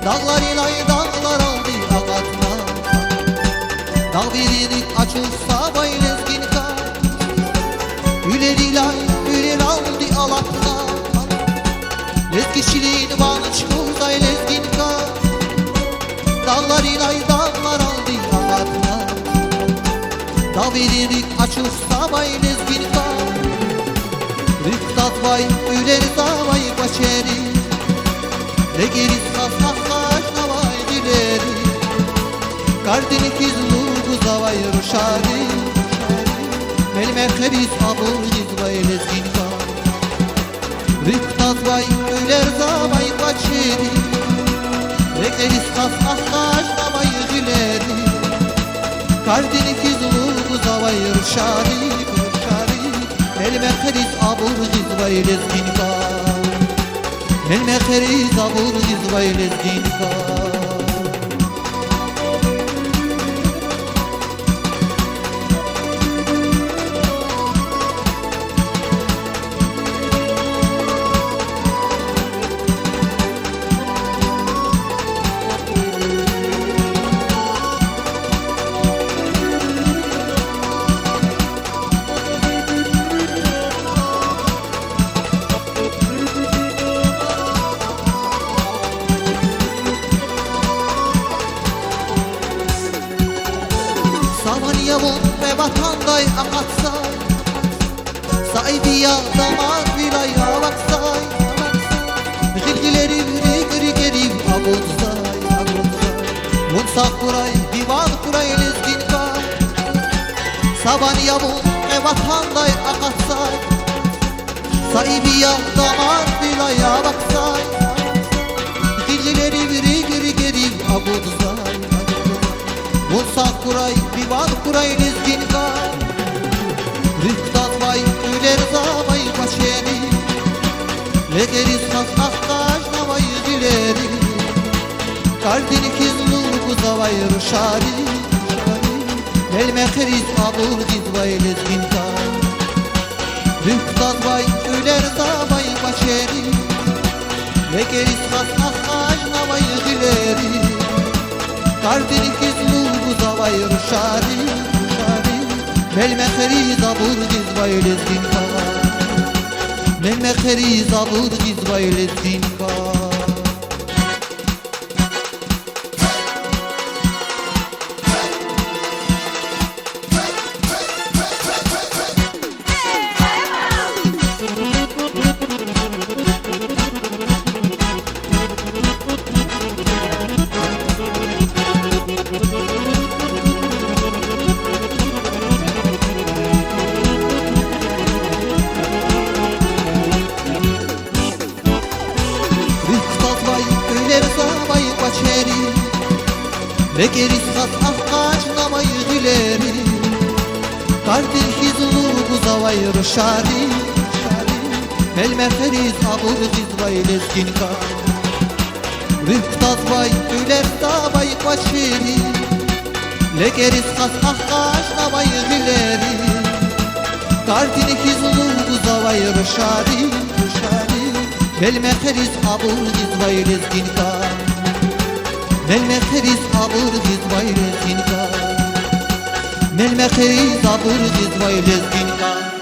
Dağlar ilay dağlar aldı ağatına. Dağ biririk açılsa baylezgin kar. Üler ilay üler aldı alatına. Lezgişiliğin bağlı çıkılsa lezgin kar. Dağlar ilay dağlar aldı ağatına. Dağ biririk açılsa baylezgin kar. Rıktat vay üler zavay başeri. Ne geriz kasnaklar navay dileri. Kardini kizlu guzavay ruşari. Melme keriz abur gizvay lezgin kar. Rıktat vay üler zavay başeri. Ne geriz kasnaklar navay dileri. Kardini kizlu guzavay ruşari. Melme keriz abur gizvay lezgin kar. Melme keriz abur gizvay lezgin kar. Yavun ve vatanday akatsay. Sahibiya damar vilaya baksay. Gilgileri gri geri abudsay. Munsak kuray divan kuray lezgin kar. Saban yavun ve vatanday akatsay. Sahibiya damar vilaya baksay. Gilgileri gri geri abudsay. Munsak kuray divan kuray lezgin kar. Rıktat vay üler zavay başeri. Legeriz kasnaktaş navay dileri. Kardini kizlu guzavay ruşari. Melme keriz abur gizvay lezgin kar. Rıktat vay üler zavay başeri. Legeriz kasnaktaş navay dileri. Kardini kizlu guzavay ruşari. Melme keriz abur gizvay lezgin kar. Melme keriz abur gizvay lezgin kar. Ve geriz kasnaktaş navay dileri. Kardin hizlu guzavay ruşari. Melme keriz abur gizvay lezgin kar. Rıktat vay üler davay başeri. Le geriz kasnaktaş navay dileri. Kardin hizlu guzavay ruşari. Melme keriz abur gizvay lezgin kar. Melme keriz abur gizvay lezgin kar. Melme keriz abur gizvay lezgin kar.